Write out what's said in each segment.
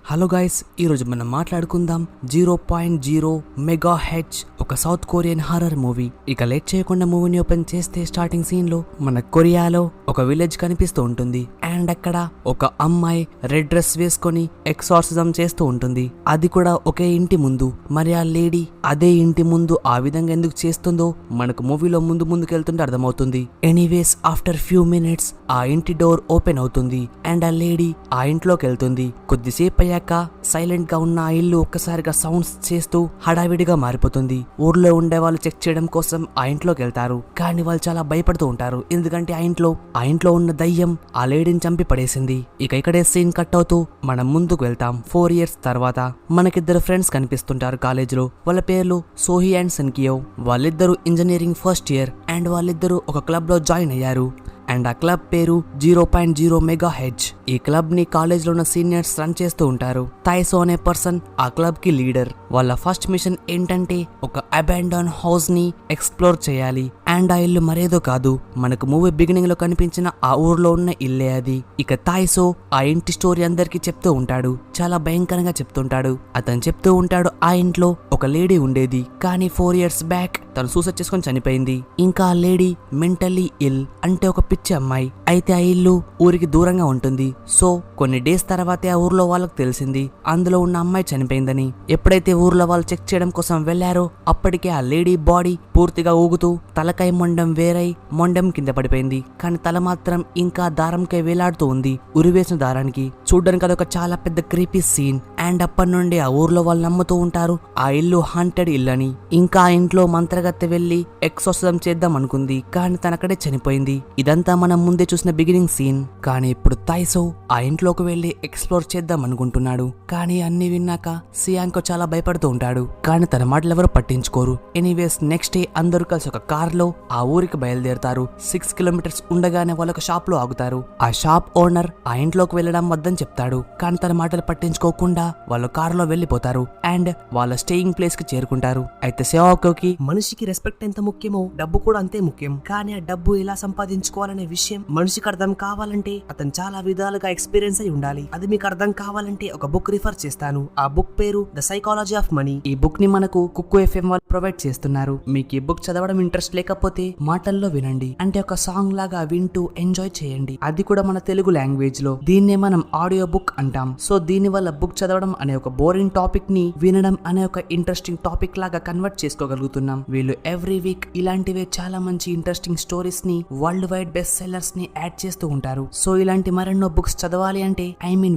Hello guys, ఈరోజు మనం మాట్లాడుకుందాం 0.0 మెగా హెచ్ ఒక సౌత్ కొరియన్ హారర్ మూవీ. ఇక లేట్ చేయకుండా మూవీని ఓపెన్ చేస్తే స్టార్టింగ్ సీన్ లో మన కొరియాలో ఒక విలేజ్ కనిపిస్తూ ఉంటుంది. అండ్ అక్కడ ఒక అమ్మాయి రెడ్ డ్రెస్ వేసుకొని ఎక్సార్సిజం చేస్తూ ఉంటుంది. అది కూడా ఒకే ఇంటి ముందు. మరి ఆ లేడీ అదే ఇంటి ముందు ఆ విధంగా ఎందుకు చేస్తుందో మనకు మూవీలో ముందుకెళ్తుంటే అర్థమవుతుంది. ఎనీవేస్ ఆఫ్టర్ ఫ్యూ మినిట్స్ ఆ ఇంటి డోర్ ఓపెన్ అవుతుంది అండ్ ఆ లేడీ ఆ ఇంట్లోకి వెళ్తుంది. కొద్దిసేపు అయ్యాక సైలెంట్ గా ఉన్న ఆ ఇల్లు ఒక్కసారిగా సౌండ్స్ చేస్తూ హడావిడిగా మారిపోతుంది. ఊర్లో ఉండే వాళ్ళు చెక్ చేయడం కోసం ఆ ఇంట్లోకి వెళ్తారు. కానీ వాళ్ళు చాలా భయపడుతూ ఉంటారు, ఎందుకంటే ఆ ఇంట్లో ఉన్న దయ్యం ఆ లేడీని చంపి పడేసింది. ఇక ఇక్కడే సీన్ కట్ అవుతూ మనం ముందుకు వెళ్తాం. 4 years తర్వాత మనకిద్దరు ఫ్రెండ్స్ కనిపిస్తుంటారు కాలేజీలో. వాళ్ళ పేర్లు సోహి అండ్ సెన్కియో. వాళ్ళిద్దరూ ఇంజనీరింగ్ ఫస్ట్ ఇయర్ అండ్ వాళ్ళిద్దరూ ఒక క్లబ్ లో జాయిన్ అయ్యారు. అండ్ ఆ క్లబ్ పేరు 0.0 మెగా హెచ్. ఈ క్లబ్ ని కాలేజ్ లో ఉన్న సీనియర్స్ రన్ చేస్తూ ఉంటారు. తాయిసో అనే పర్సన్ ఆ క్లబ్ కి లీడర్. వాళ్ళ ఫస్ట్ మిషన్ ఏంటంటే ఒక అబాండన్ హౌస్ ని ఎక్స్ప్లోర్ చేయాలి. అండ్ ఆ ఇల్లు మరేదో కాదు, మనకు మూవీ బిగినింగ్ లో కనిపించిన ఆ ఊర్లో ఉన్న ఇల్లే అది. ఇక తాయిసో ఆ ఇంటి స్టోరీ అందరికి చెప్తూ ఉంటాడు. చాలా భయంకరంగా చెప్తుంటాడు. అతను చెప్తూ ఉంటాడు, ఆ ఇంట్లో ఒక లేడీ ఉండేది, కానీ 4 years బ్యాక్ తను సూసైడ్ చేసుకొని చనిపోయింది. ఇంకా ఆ లేడీ మెంటల్లీ ఇల్, అంటే ఒక పిచ్చి అమ్మాయి. అయితే ఆ ఇల్లు ఊరికి దూరంగా ఉంటుంది. సో కొన్ని డేస్ తర్వాతే ఆ ఊర్లో వాళ్ళకు తెలిసింది అందులో ఉన్న అమ్మాయి చనిపోయిందని. ఎప్పుడైతే ఊర్లో వాళ్ళు చెక్ చేయడం కోసం వెళ్లారో అప్పటికే ఆ లేడీ బాడీ పూర్తిగా ఊగుతూ తలకాయ మొండం వేరై మొండం కింద పడిపోయింది. కానీ తల మాత్రం ఇంకా దారంకే వేలాడుతూ ఉంది, ఉరివేసిన దారానికి. చూడ్డానికి అదొక చాలా పెద్ద క్రీపీ సీన్. అండ్ అప్పటి నుండి ఆ ఊర్లో వాళ్ళు నమ్ముతూ ఉంటారు ఆ ఇల్లు హాంటెడ్ ఇల్లని. ఇంకా ఆ ఇంట్లో మంత్రగత్తె వెళ్లి ఎక్సోర్సిజం చేద్దాం అనుకుంది, కానీ తనక్కడే చనిపోయింది. ఇదంతా మనం ముందే చూసిన బిగినింగ్ సీన్. కానీ ఇప్పుడు తాయిసో ఆ ఇంట్లోకి వెళ్లి ఎక్స్ప్లోర్ చేద్దాం అనుకుంటున్నాడు. కానీ అన్ని విన్నాక సియాంకో చాలా భయపడుతూ ఉంటాడు, కానీ తన మాటలు ఎవరు పట్టించుకోరు. ఎనీవేస్ నెక్స్ట్ డే అందరూ కలిసి ఒక కార్ లో ఆ ఊరికి బయలుదేరతారు. 6 kilometers ఉండగానే వాళ్ళొక షాప్ లో ఆగుతారు. ఆ షాప్ ఓనర్ ఆ ఇంట్లోకి వెళ్ళడం వద్దని చెప్తాడు, కానీ తన మాటలు పట్టించుకోకుండా వాళ్ళు కార్ లో వెళ్లిపోతారు అండ్ వాళ్ళ స్టేయింగ్ ప్లేస్ కి చేరుకుంటారు. అయితే సియాంకోకి మనిషికి రెస్పెక్ట్ ఎంత ముఖ్యమో డబ్బు కూడా అంతే ముఖ్యం. కానీ ఆ డబ్బు ఎలా సంపాదించుకోవాలనే విషయం మనిషికి అర్థం కావాలంటే అతను చాలా విధాలుగా ఎక్స్పీరియన్స్ అయి ఉండాలి. అది మీకు అర్థం కావాలంటే ఒక బుక్ రిఫర్ చేస్తాను. ఆ బుక్ పేరు ద సైకాలజీ ఆఫ్ మనీ. ఈ బుక్ ని మనకు కుక్కు FM వాళ్ళు ప్రొవైడ్ చేస్తున్నారు. మీకు ఈ బుక్ చదవడం ఇంట్రెస్ట్ లేకపోతే మాటల్లో వినండి, అంటే ఒక సాంగ్ లాగా వింటూ ఎంజాయ్ చేయండి. అది కూడా మన తెలుగు లాంగ్వేజ్ లో. దీన్నే మనం ఆడియో బుక్ అంటాం. సో దీని వల్ల బుక్ చదవడం అనే ఒక బోరింగ్ టాపిక్ ని వినడం అనే ఒక ఇంట్రెస్టింగ్ టాపిక్ లాగా కన్వర్ట్ చేసుకోగలుగుతున్నాం. వీళ్ళు ఎవ్రీ వీక్ ఇలాంటివే చాలా మంచి ఇంట్రెస్టింగ్ స్టోరీస్ ని, వరల్డ్ వైడ్ బెస్ట్ సెల్లర్స్ ని యాడ్ చేస్తూ ఉంటారు. సో ఇలాంటి మరెన్నో బుక్స్ చదవాలి అంటే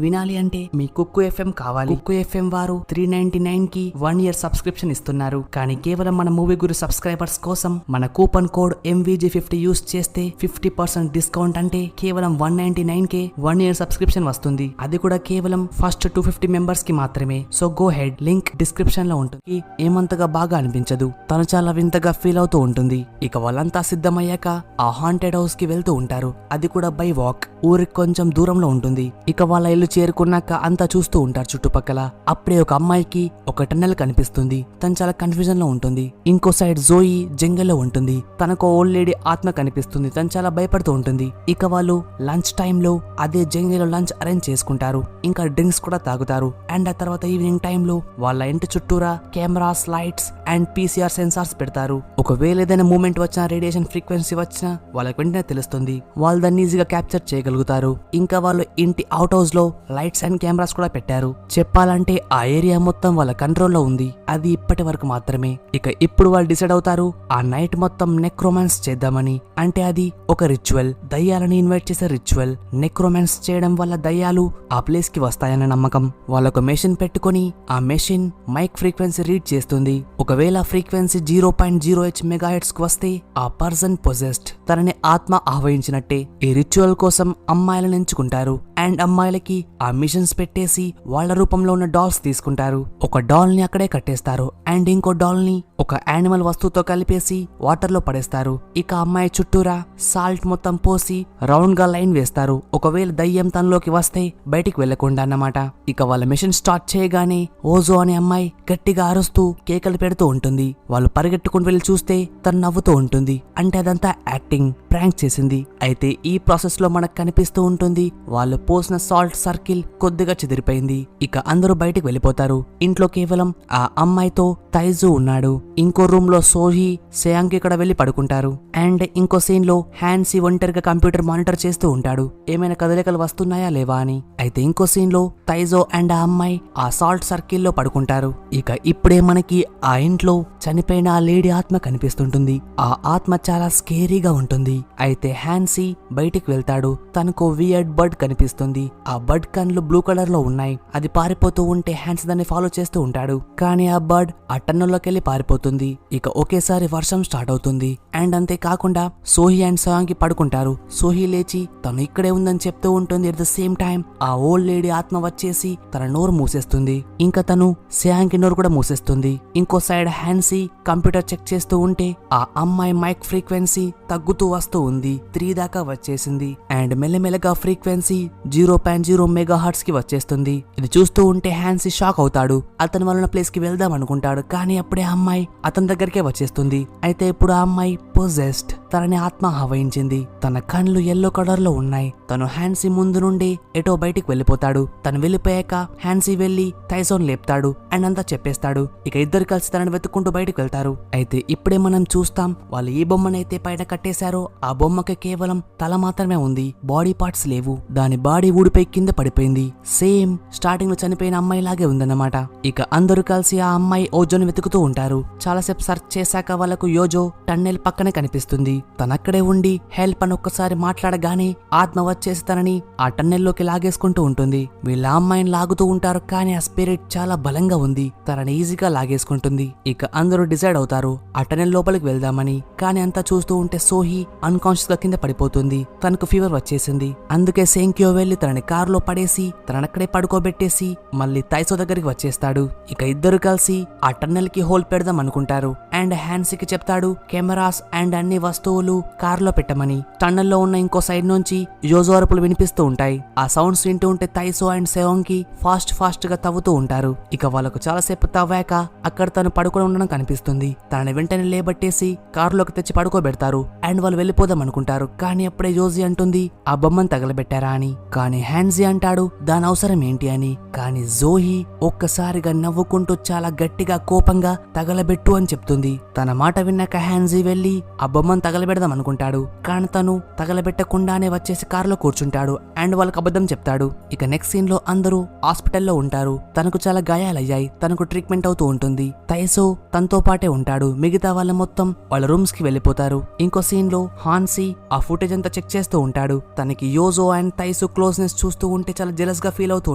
వినాలి అంటే మీ కుక్కు FM కావాలి. కుక్కు FM వారు 399 కి 1 year సబ్స్క్రిప్షన్ ఇస్తున్నారు. కానీ కేవలం మన మూవీ గురు సబ్స్క్రైబర్స్ కోసం మన కూపన్ కోడ్ MVG50 యూస్ చేస్తే 50% డిస్కౌంట్, అంటే కేవలం 199 కే 1 year సబ్స్క్రిప్షన్ వస్తుంది. అది కూడా కేవలం ఫస్ట్ 250 మెంబర్స్ కి మాత్రమే. So go head, link description లో ఉంటుంది. ఏమంతగా బాగా అనిపించదు, తను చాలా వింతగా ఫీల్ అవుతూ ఉంటుంది. ఇక వాళ్ళంతా సిద్ధమయ్యాక ఆ హాంటెడ్ హౌస్ కి వెళ్తూ ఉంటారు. అది కూడా బై వాక్, ఊరికి కొంచెం దూరంలో ఉంటుంది. ఇక వాళ్ళ ఇల్లు చేరుకున్నాక అంతా చూస్తూ ఉంటారు చుట్టుపక్కల. అప్పుడే ఒక అమ్మాయికి ఒక టన్నెల్ కనిపిస్తుంది. తను చాలా కన్ఫ్యూజన్ లో ఉంటుంది. ఇంకో సైడ్ జోయి జంగల్లో ఉంటుంది. తనకు ఓల్డ్ లేడీ ఆత్మ కనిపిస్తుంది. తను చాలా భయపడుతూ ఉంటుంది. ఇక వాళ్ళు లంచ్ టైమ్ లో అదే జంగిల్లో లంచ్ అరేంజ్ చేసుకుంటారు. ఇంకా డ్రింక్స్ కూడా తాగుతారు. అండ్ ఆ తర్వాత ఈవినింగ్ టైమ్ లో వాళ్ళ ఇంటి చుట్టూరా cameras, lights and PCR sensors పెడతారు. ఒకవేళ ఏదైనా మూమెంట్ వచ్చినా, రేడియేషన్ ఫ్రీక్వెన్సీ వచ్చినా వాళ్ళకి వెంటనే తెలుస్తుంది. వాళ్ళు దాన్ని ఈజీగా క్యాప్చర్ చేయగలుగుతారు. ఇంకా వాళ్ళు ఇంటి అవుట్ హౌస్ లో లైట్స్ అండ్ కెమెరాస్ కూడా పెట్టారు. చెప్పాలంటే ఆ ఏరియా మొత్తం వాళ్ళ కంట్రోల్లో ఉంది. అది ఇప్పటి వరకు మాత్రమే. ఇక ఇప్పుడు వాళ్ళు డిసైడ్ అవుతారు ఆ నైట్ మొత్తం నెక్రోమాన్స్ చేద్దామని. అంటే అది ఒక రిచువల్, దయ్యాలని ఇన్వైట్ చేసే రిచువల్. నెక్రోమాన్స్ చేయడం వల్ల దయ్యాలు ఆ ప్లేస్ కి వస్తాయన్న నమ్మకం. వాళ్ళొక మెషిన్ పెట్టుకుని ఆ మెషిన్ మైక్ ఫ్రీక్వెన్సీ రీడ్ చేస్తుంది. ఒకవేళ ఫ్రీక్వెన్సీ 0.0 మెగా హెర్ట్జ్ కు వస్తే ఆ పర్సన్ పొజెస్డ్, తనని ఆత్మ ఆహ్వానించినట్టే. ఈ రిచువల్ కోసం అమ్మాయిలను ఎంచుకుంటారు అండ్ అమ్మాయిలకి ఆ మిషన్స్ పెట్టేసి వాళ్ళ రూపంలో ఉన్న డాల్స్ తీసుకుంటారు. ఒక డాల్ ని అక్కడే కట్టేస్తారు అండ్ ఇంకో డాల్ ని ఒక యానిమల్ వస్తువుతో కలిపేసి వాటర్ లో పడేస్తారు. ఇక అమ్మాయి చుట్టూరా సాల్ట్ మొత్తం పోసి రౌండ్ గా లైన్ వేస్తారు. ఒకవేళ దయ్యం తనలోకి వస్తే బయటికి వెళ్లకుండా అన్నమాట. ఇక వాళ్ళ మిషన్ స్టార్ట్ చేయగానే ఓజో అనే అమ్మాయి గట్టిగా అరుస్తూ కేకలు పెడుతూ ఉంటుంది. వాళ్ళు పరిగెట్టుకుని వెళ్లి చూస్తే తను నవ్వుతూ ఉంటుంది. అంటే అదంతా యాక్టింగ్, ప్రాంక్ చేసింది. అయితే ఈ ప్రాసెస్ లో మనకు కనిపిస్తూ ఉంటుంది వాళ్ళు పోసిన సాల్ట్ సర్కిల్ కొద్దిగా చెదిరిపోయింది. ఇక అందరూ బయటికి వెళ్ళిపోతారు. ఇంట్లో కేవలం ఆ అమ్మాయితో తైజు ఉన్నాడు. ఇంకో రూమ్ లో సోహి, సేయాంగ్ ఇక్కడ వెళ్లి పడుకుంటారు. అండ్ ఇంకో సీన్ లో హ్యాన్సీ ఒంటరిగా కంప్యూటర్ మానిటర్ చేస్తూ ఉంటాడు, ఏమైనా కదలికలు వస్తున్నాయా లేవా అని. అయితే ఇంకో సీన్ లో తైజో అండ్ ఆ అమ్మాయి ఆ సాల్ట్ సర్కిల్ లో పడుకుంటారు. ఇక ఇప్పుడే మనకి ఆ ఇంట్లో చనిపోయిన ఆ లేడీ ఆత్మ కనిపిస్తుంటుంది. ఆ ఆత్మ చాలా స్కేరీగా ఉంటుంది. అయితే హ్యాన్సీ బయటికి వెళ్తాడు. తనకు వియర్డ్ బర్డ్ కనిపిస్తుంది. ఆ బర్డ్ కన్లు బ్లూ కలర్ లో ఉన్నాయి. అది పారిపోతూ ఉంటే హ్యాన్సీ దాన్ని ఫాలో చేస్తూ ఉంటాడు. కానీ ఆ బర్డ్ ఆ టన్నుల్లోకి వెళ్లి పారిపోతుంది. ఇక ఒకేసారి వర్షం స్టార్ట్ అవుతుంది. అండ్ అంతేకాకుండా సోహి అండ్ సయాంగ్ పడుకుంటారు. సోహి లేచి తను ఇక్కడే ఉందని చెప్తూ ఉంటుంది. ఎట్ ద సేమ్ టైం ఆ ఓల్డ్ లేడీ ఆత్మ వచ్చేసి తన నోరు మూసేస్తుంది. ఇంకా తను సయాంగ్ నోరు కూడా మూసేస్తుంది. ఇంకో సైడ్ హ్యాన్సీ కంప్యూటర్ చెక్ చేస్తూ ఉంటే ఆ అమ్మాయి మైక్ ఫ్రీక్వెన్సీ తగ్గుతూ వస్తూ ఉంది. 3 దాకా వచ్చేసింది. అండ్ మెల్లమెల్లగా ఫ్రీక్వెన్సీ 0.0 మెగాహర్ట్జ్ కి వచ్చేస్తుంది. ఇది చూస్తూ ఉంటే హ్యాన్సీ షాక్ అవుతాడు. అతని వాళ్ళ ప్లేస్ కి వెళ్దాం అనుకుంటాడు. కానీ అప్పుడే ఆ అమ్మాయి అతని దగ్గరికే వచ్చేస్తుంది. అయితే ఇప్పుడు ఆ అమ్మాయి పొజెస్డ్, తనని ఆత్మ ఆవహించింది. తన కళ్ళు ఎల్లో కలర్ లో ఉన్నాయి. తను హ్యాన్సీ ముందు నుండి ఎటో బయటికి వెళ్ళిపోతాడు. తను వెళ్ళిపోయాక హ్యాన్సీ వెళ్లి తైజోన్ లేపుతాడు అండ్ అంతా చెప్పేస్తాడు. ఇక ఇద్దరు కలిసి తనని వెతుక్కుంటూ బయటికి వెళ్తారు. అయితే ఇప్పుడే మనం చూస్తాం వాళ్ళు ఏ బొమ్మనైతే పైన కట్టేశారో ఆ బొమ్మకి కేవలం తల మాత్రమే ఉంది. బాడీ పార్ట్స్ లేవు. దాని బాడీ ఊడిపోయి కింద పడిపోయింది. సేమ్ స్టార్టింగ్ లో చనిపోయిన అమ్మాయి లాగే ఉందన్నమాట. ఇక అందరూ కలిసి ఆ అమ్మాయి ఓజోని వెతుకుతూ ఉంటారు. చాలాసేపు సర్చ్ చేశాక వాళ్ళకు యోజో టన్నెల్ పక్కనే కనిపిస్తుంది. తనక్కడే ఉండి హెల్ప్ అని ఒక్కసారి మాట్లాడగానే ఆత్మ వచ్చేసి తనని ఆ టన్నెల్లోకి లాగేసుకుంటూ ఉంటుంది. వీళ్ళ అమ్మాయిని లాగుతూ ఉంటారు. కానీ ఆ స్పిరిట్ చాలా బలంగా ఉంది. తనని ఈజీగా లాగేసుకుంటుంది. ఇక అందరూ డిసైడ్ అవుతారు ఆ టన్నెల్ లోపలికి వెళ్దామని. కానీ అంతా చూస్తూ ఉంటే సోహి అన్కాన్షియస్ గా కింద పడిపోతుంది. తనకు ఫీవర్ వచ్చేసింది. అందుకే సెంక్యో వెళ్లి తనని కారులో పడేసి తనక్కడే పడుకోబెట్టేసి మళ్ళీ తైసో దగ్గరికి వచ్చేస్తాడు. ఇక ఇద్దరు కలిసి ఆ టన్నెల్ కి హోల్ పెడదాం అనుకుంటారు. అండ్ హ్యాన్సీకి చెప్తాడు కెమెరాస్ అండ్ అన్ని వస్తువులు కారులో పెట్టమని. టన్నెల్లో ఉన్న ఇంకో సైడ్ నుంచి యోజో అరుపులు వినిపిస్తూ ఉంటాయి. ఆ సౌండ్స్ వింటూ ఉంటే తైసో అండ్ సెయోంగ్ కి ఫాస్ట్ గా తవ్వుతూ ఉంటారు. ఇక వాళ్ళకు చాలాసేపు తవ్వాక అక్కడ తను పడుకొని ఉండడం కనిపిస్తుంది. తనని వెంటనే లేబట్టేసి కారులోకి తెచ్చి పడుకోబెడతారు. అండ్ వాళ్ళు వెళ్ళిపోదాం అనుకుంటారు. కానీ అప్పుడే జోజీ అంటుంది ఆ బొమ్మను తగలబెట్టారా అని. కానీ హ్యాన్సీ అంటాడు దాని అవసరం ఏంటి అని. కానీ జోహి ఒక్కసారిగా నవ్వుకుంటూ చాలా గట్టిగా కోపంగా తగలబెట్టు అని చెప్తుంది. తన మాట విన్నాక హ్యాన్సీ వెళ్లి ఆ బొమ్మను తగలబెడదాం అనుకుంటాడు. కానీ తను తగలబెట్టకుండానే వచ్చేసి కారులో కూర్చుంటాడు అండ్ వాళ్ళకి అబద్ధం చెప్తాడు. ఇక నెక్స్ట్ సీన్ లో అందరూ హాస్పిటల్లో ఉంటారు. తనకు చాలా గాయాలయ్యాయి. తనకు ట్రీట్మెంట్ అవుతూ ఉంటుంది. తైసో తనతో పాటే ఉంటాడు. మిగతా వాళ్ళ మొత్తం వాళ్ళ రూమ్స్ కి వెళ్ళిపోతారు. ఇంకో సీన్ లో హాన్సీ ఆ ఫుటేజ్ అంతా చెక్ చేస్తూ ఉంటాడు. తనకి యోజో అండ్ తైసో క్లోజ్నెస్ చూస్తూ ఉంటే చాలా జెలస్ గా ఫీల్ అవుతూ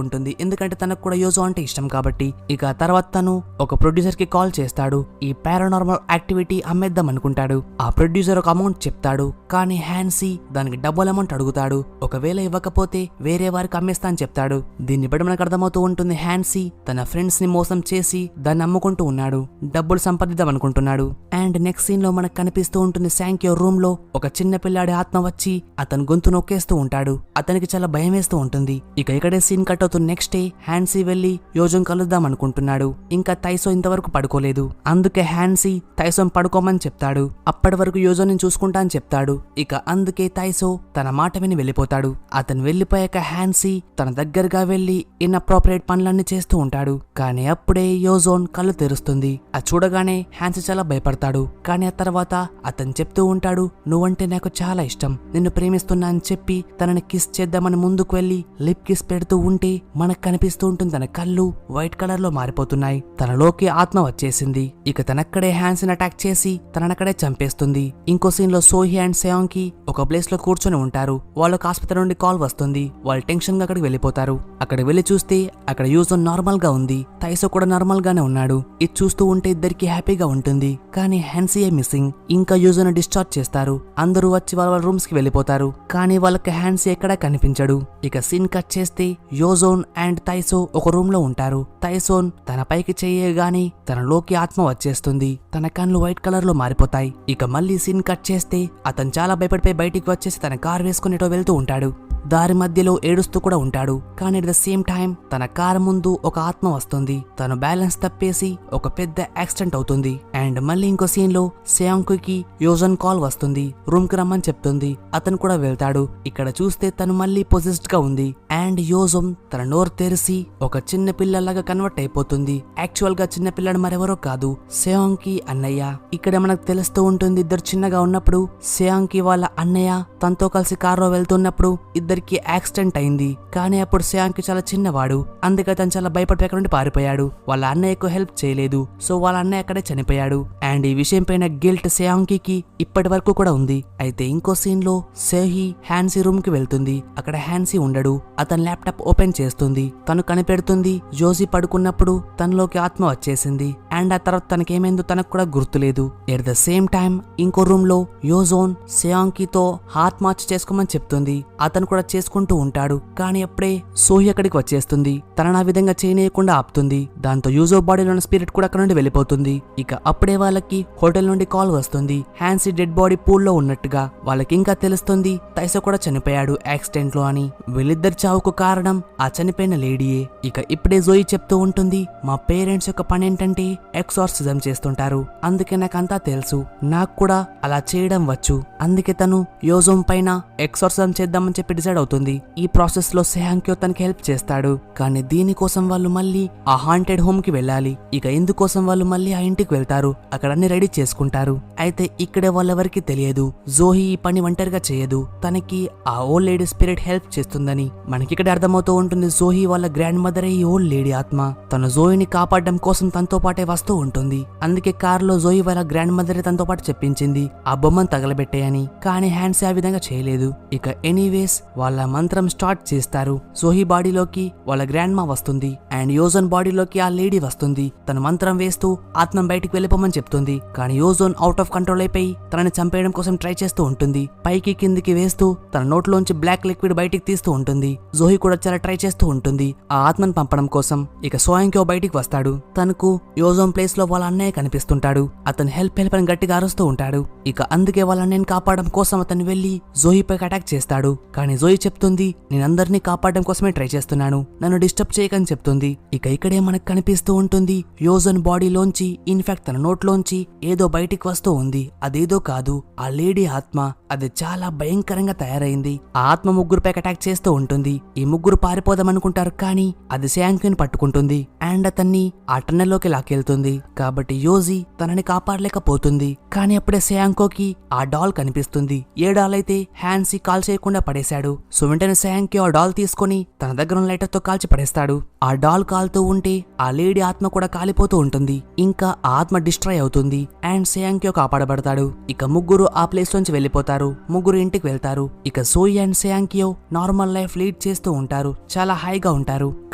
ఉంటుంది. ఎందుకంటే తనకు కూడా యోజో అంటే ఇష్టం కాబట్టి. ఇక తర్వాత తను ఒక ప్రొడ్యూసర్ కి కాల్ చేస్తాడు. ఈ పారానార్మల్ యాక్టివిటీ అమ్మేద్దాం అనుకుంటాడు. ఆ ప్రొడ్యూసర్ ఒక అమౌంట్ చెప్తాడు. కానీ హ్యాన్సీ దానికి డబుల్ అమౌంట్ అడుగుతాడు. ఒకవేళ ఇవ్వకపోతే వేరే వారికి అమ్మేస్తా అని చెప్తాడు. దీన్ని బట్టి మనకు అర్థమవుతూ ఉంటుంది హ్యాన్సీ తన ఫ్రెండ్స్ ని మోసం చేసి దాన్ని అమ్ముకుంటూ ఉన్నాడు. డబ్బులు సంపాదిద్దాం అనుకుంటున్నాడు. అండ్ నెక్స్ట్ సీన్ లో మనకు కనిపిస్తూ ఉంటుంది శాంక్యో రూమ్ లో ఒక చిన్న పిల్లాడి ఆత్మ వచ్చి అతని గొంతు నొక్కేస్తూ ఉంటాడు. అతనికి చాలా భయం వేస్తూ ఉంటుంది. ఇక ఇక్కడే సీన్ కట్ అవుతుంది. నెక్స్ట్ డే హ్యాన్సీ వెళ్లి యోజోన్ కలుద్దాం అనుకుంటున్నాడు. ఇంకా తైసో ఇంతవరకు పడుకోలేదు. అందుకే హ్యాన్సీ తైసోన్ పడుకోమని చెప్తాడు. అప్పటి వరకు యోజోని చూసుకుంటా అని చెప్తాడు. ఇక అందుకే తైసో తన మాట విని వెళ్ళిపోతాడు. అతను వెళ్లిపోయాక హ్యాన్సీ తన దగ్గరగా వెళ్లి ఇన్అప్రోప్రియేట్ పనులన్నీ చేస్తూ ఉంటాడు. కానీ అప్పుడే యోజోన్ కళ్ళు తెరుస్తుంది. అది చూడగానే హ్యాన్సీ చాలా భయపడతాడు. కానీ ఆ తర్వాత అతను చెప్తూ ఉంటాడు నువ్వంటే నాకు చాలా ఇష్టం, నిన్ను ప్రేమిస్తున్నా అని చెప్పి తనని కిస్ చేద్దామని ముందుకు వెళ్లి లిప్ కిస్ పెడుతూ ఉంటే మనకు కనిపిస్తూ ఉంటుంది తన కళ్ళు వైట్ కలర్ లో మారిపోతున్నాయి. తనలోకి ఆత్మ వచ్చేసింది. ఇక తనక్కడే హ్యాన్సీని అటాక్ చేసి తననక్కడే చంపేస్తుంది. ఇంకో సీన్ లో సోహి అండ్ సెయాంగ్ కి ఒక ప్లేస్ లో కూర్చొని ఉంటారు. వాళ్ళకి ఆసుపత్రి నుండి కాల్ వస్తుంది. వాళ్ళు టెన్షన్ గా అక్కడికి వెళ్ళిపోతారు. అక్కడికి వెళ్లి చూస్తే అక్కడ యూజోన్ నార్మల్ గా ఉంది, తైసో కూడా నార్మల్ గానే ఉన్నాడు. ఇది చూస్తూ ఉంటే ఇద్దరికి హ్యాపీగా ఉంటుంది. కానీ హ్యాన్సీయే మిస్సింగ్. ఇంకా యూజోన్ డిశ్చార్జ్ చేస్తారు. అందరూ వచ్చి వాళ్ళ రూమ్స్ కి వెళ్ళిపోతారు. కానీ వాళ్ళకి హ్యాన్సీ ఎక్కడా కనిపించడు. ఇక సీన్ కట్ చేస్తే యోజోన్ అండ్ తైసో ఒక రూమ్ లో ఉంటారు. తైసోన్ తన పైకి చేయగానే తనలోకి ఆత్మ వచ్చేస్తుంది. తన కళ్ళు వైట్ కలర్ లో మారిపోతాయి. ఇక మళ్ళీ సీన్ కట్ చేస్తే అతను చాలా భయపడిపోయి బయటికి వచ్చేసి తన కార్ వేసుకుని ఎటో వెళ్తూ ఉంటాడు. దారి మధ్యలో ఏడుస్తూ కూడా ఉంటాడు. కానీ అట్ ద సేమ్ టైం తన కారు ముందు ఒక ఆత్మ వస్తుంది. తను బ్యాలెన్స్ తప్పేసి ఒక పెద్ద యాక్సిడెంట్ అవుతుంది. అండ్ మళ్ళీ ఇంకో సీన్ లో సెయాంగ్ కి యోజన్ కాల్ వస్తుంది. రూమ్ కి రమ్మని చెప్తుంది. అతను కూడా వెళ్తాడు. ఇక్కడ చూస్తే తను మళ్ళీ పొజెస్డ్ గా ఉంది. అండ్ యోజన్ తన నోరు తెరిసి ఒక చిన్న పిల్లలాగా కన్వర్ట్ అయిపోతుంది. యాక్చువల్ గా చిన్న పిల్లడు మరెవరో కాదు, సెయాంగ్ కి అన్నయ్య. ఇక్కడ మనకు తెలుస్తూ ఉంటుంది ఇద్దరు చిన్నగా ఉన్నప్పుడు సెయాంగ్ కి వాళ్ళ అన్నయ్య తనతో కలిసి కారులో వెళ్తున్నప్పుడు ఇద్దరికి యాక్సిడెంట్ అయింది. కానీ అప్పుడు సెయాంగ్ కి చాలా చిన్నవాడు. అందుకే తను చాలా భయపడి అక్కడ నుండి పారిపోయాడు. వాళ్ళ అన్నయ్యకు హెల్ప్ చేయలేదు. సో వాళ్ళ అన్నయ్య అక్కడే చనిపోయాడు. అండ్ ఈ విషయం పైన గిల్ట్ సెయాంగ్ కి ఇప్పటి వరకు కూడా ఉంది. అయితే ఇంకో సీన్ లో సెహీ హ్యాన్సీ రూమ్ కి వెళ్తుంది. అక్కడ హ్యాన్సీ ఉండడు. అతను ల్యాప్టాప్ ఓపెన్ చేస్తుంది. తను కనిపెడుతుంది జోజీ పడుకున్నప్పుడు తనలోకి ఆత్మ వచ్చేసింది. అండ్ ఆ తర్వాత తనకేమైందో తనకు కూడా గుర్తులేదు. ఎట్ ద సేమ్ టైం ఇంకో రూమ్ లో యోజోన్ సెయాంగ్ తో హార్ట్ మార్చ్ చేసుకోమని చెప్తుంది. అతను కూడా చేసుకుంటూ ఉంటాడు. కానీ అప్పుడే సోహి అక్కడికి వచ్చేస్తుంది. తనను ఆ విధంగా చేయనీయకుండా ఆపుతుంది. దాంతో యూజో బాడీలో ఉన్న స్పిరిట్ కూడా అక్కడ నుండి వెళ్ళిపోతుంది. ఇక అప్పుడే వాళ్ళకి హోటల్ నుండి కాల్ వస్తుంది. హ్యాన్సీ డెడ్ బాడీ పూల్ లో ఉన్నట్టుగా. వాళ్ళకి ఇంకా తెలుస్తుంది తైసో కూడా చనిపోయాడు యాక్సిడెంట్ లో అని. వీళ్ళిద్దరి చావుకు కారణం ఆ చనిపోయిన లేడీయే. ఇక ఇప్పుడే జోయి చెప్తూ ఉంటుంది, మా పేరెంట్స్ యొక్క పని ఏంటంటే ఎక్సార్సిజం చేస్తుంటారు. అందుకే నాకంతా తెలుసు. నాకు కూడా అలా చేయడం వచ్చు. అందుకే తను యోజోన్ పైన ఎక్సార్సిజం చేద్దామని చెప్పి డిసైడ్ అవుతుంది. ఈ ప్రాసెస్ లో సెయాంగ్క్యో తనకి హెల్ప్ చేస్తాడు. కానీ దీనికోసం వాళ్ళు మళ్ళీ ఆ హాంటెడ్ హోమ్ కి వెళ్ళాలి. ఇక ఇందుకోసం వాళ్ళు మళ్ళీ ఆ ఇంటికి వెళ్తారు. అక్కడ అన్ని రెడీ చేసుకుంటారు. అయితే ఇక్కడే వాళ్ళెవరికి తెలియదు జోహి ఈ పని ఒంటరిగా చేయదు. తనకి ఆ ఓల్డ్ లేడీ స్పిరిట్ హెల్ప్ చేస్తుందని. మనకిక్కడ అర్థమవుతూ ఉంటుంది జోహి వాళ్ళ గ్రాండ్ మదర్ ఈ ఓల్డ్ లేడీ ఆత్మ. తను జోయిని కాపాడడం కోసం తనతో పాటే వస్తూ ఉంటుంది. అందుకే కారులో జోయి వాళ్ళ గ్రాండ్ మదర్ తనతో పాటు చెప్పించింది ఆ బొమ్మను తగలబెట్టేయని. కానీ హ్యాన్సీ ఆ విధంగా చేయలేదు. ఇక ఎనీవేస్ వాళ్ళ మంత్రం స్టార్ట్ చేస్తారు. జోహి బాడీలోకి వాళ్ళ గ్రాండ్ మా వస్తుంది. అండ్ యోజోన్ బాడీలోకి ఆ లేడీ వస్తుంది. తన మంత్రం వేస్తూ ఆత్మ బయటికి వెళ్ళిపోమని చెప్తుంది. కానీ యోజోన్ అవుట్ ఆఫ్ కంట్రోల్ అయిపోయి తనని చంపేయడం కోసం ట్రై చేస్తూ ఉంటుంది. పైకి కిందికి వేస్తూ తన నోట్లోంచి బ్లాక్ లిక్విడ్ బయటికి తీస్తూ ఉంటుంది. జోహి కూడా చాలా ట్రై చేస్తూ ఉంటుంది ఆ ఆత్మను పంపడం కోసం. ఇక సోయాంగ్క్యో బయటికి వస్తాడు. తనకు యోజోన్ ప్లేస్ లో వాళ్ళ అన్నయ్య కనిపిస్తుంటాడు. అతను హెల్ప్ అని గట్టిగా అరుస్తూ ఉంటాడు. ఇక అందుకే వాళ్ళ అన్నయ్యని కాపాడడం కోసం అతను వెళ్లి జోహిపైకి అటాక్ చేస్తాడు. కానీ జోయి చెప్తుంది, నేనందరినీ కాపాడడం కోసమే ట్రై చేస్తున్నాను, నన్ను డిస్టర్బ్ చేయకని చెప్తుంది. ఇక ఇక్కడే మనకు కనిపిస్తూ ఉంటుంది యోజన్ బాడీలోంచి ఇన్ఫాక్ట్ తన నోట్లోంచి ఏదో బయటికి వస్తూ ఉంది. అదేదో కాదు, ఆ లేడీ ఆత్మ. అది చాలా భయంకరంగా తయారైంది. ఆ ఆత్మ ముగ్గురుపై అటాక్ చేస్తూ ఉంటుంది. ఈ ముగ్గురు పారిపోదామనుకుంటారు. కానీ అది సెయాంగ్క్యోని పట్టుకుంటుంది అండ్ అతన్ని ఆ టన్నెల్లోకి లాకెళ్తుంది. కాబట్టి యోజీ తనని కాపాడలేకపోతుంది. కానీ అప్పుడే సెయాంగ్క్యోకి ఆ డాల్ కనిపిస్తుంది. ఏ డాల్ అయితే హ్యాన్సీ కాల్ చేయకుండా పడేశాడు. సో వెంటనే సెయాంగ్క్యో ఆ డాల్ తీసుకుని తన దగ్గర ఉన్న లైటర్ తో కాల్చి పడేస్తాడు. ఆ డాల్ కాలుతూ ఉంటే ఆ లేడీ ఆత్మ కూడా కాలిపోతూ ఉంటుంది. ఇంకా ఆ ఆత్మ డిస్ట్రాయ్ అవుతుంది అండ్ సెయాంగ్క్యో కాపాడబడతాడు. ఇక ముగ్గురు ఆ ప్లేస్ నుంచి వెళ్ళిపోతారు. ముగ్గురు ఇంటికి వెళ్తారు. ఇక సోయి అండ్ సెయాంగ్క్యో నార్మల్ లైఫ్ లీడ్ చేస్తూ ఉంటారు. చాలా హాయిగా ఉంటారు.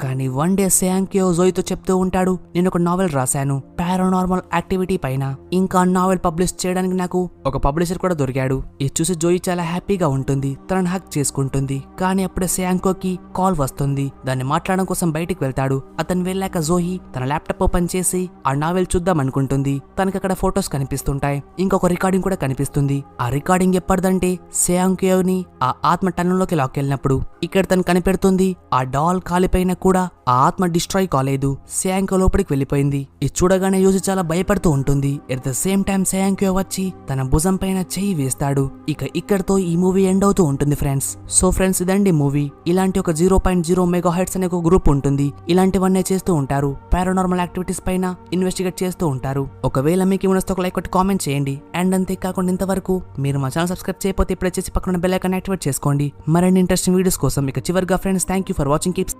కానీ వన్ డే సెయాంగ్క్యో జోయితో చెప్తూ ఉంటాడు, నేను ఒక నావెల్ రాశాను పారానార్మల్ యాక్టివిటీ పైన. ఇంకా నావెల్ పబ్లిష్ చేయడానికి నాకు ఒక పబ్లిషర్ కూడా దొరికాడు. ఇది చూసి జోయి చాలా హ్యాపీగా ఉంటుంది. తనని హక్ చేసుకుంటుంది. కానీ అప్పుడే సెయాంగ్క్యోకి కాల్ వస్తుంది. దాన్ని మాట్లాడడం కోసం బయటికి వెళ్తాడు. అతను వెళ్ళాక జోహి తన ల్యాప్టాప్ ఓపెన్ చేసి ఆ నావెల్ చూద్దాం అనుకుంటుంది. తనకి అక్కడ ఫొటోస్ కనిపిస్తుంటాయి. ఇంకొక రికార్డింగ్ కూడా కనిపిస్తుంది. ఆ రికార్డింగ్ ఎప్పటిదంటే సెయాంగ్క్యోని ఆ ఆత్మ టన్నులోకి లాక్కెళ్ళినప్పుడు. ఇక్కడ తను కనిపెడుతుంది ఆ డాల్ కాలిపైన కూడా ఆ ఆత్మ డిస్ట్రాయ్ కాలేదు. సెయాంగ్క్యో లోపలికి వెళ్ళిపోయింది. ఇది చూడగానే యూజి చాలా భయపడుతూ ఉంటుంది. ఎట్ ద సేమ్ టైం సెయాంగ్క్యో వచ్చి తన భుజం పైన చెయ్యి వేస్తాడు. ఇక ఇక్కడతో ఈ మూవీ ఎండ్ అవుతూ ఉంటుంది ఫ్రెండ్స్. సో ఫ్రెండ్స్, ఇదండి మూవీ. ఇలాంటి ఒక 0.0 మెగాహెర్ట్జ్ అనే ఒక గ్రూప్ ఉంటుంది. ఇలాంటివన్నీ చేస్తూ ఉంటారు. పారానార్మల్ యాక్టివిటీస్ పైన ఇన్వెస్టిగేట్ చేస్తూ ఉంటారు. ఒకవేళ మీకు ఏమైనా ఒక లైక్ కొట్టి కామెంట్ చేయండి. అండ్ అంతేకాకుండా ఇంతవరకు మీరు మా ఛానల్ సబ్స్క్రైబ్ చేయకపోతే ఇప్పుడే చేసి పక్కన బెల్ ఐకాన్ యాక్టివేట్ చేసుకోండి మరిన్ని ఇంట్రెస్టింగ్ వీడియోస్ కోసం. ఇక చివరిగా friends, thank you for watching. Keep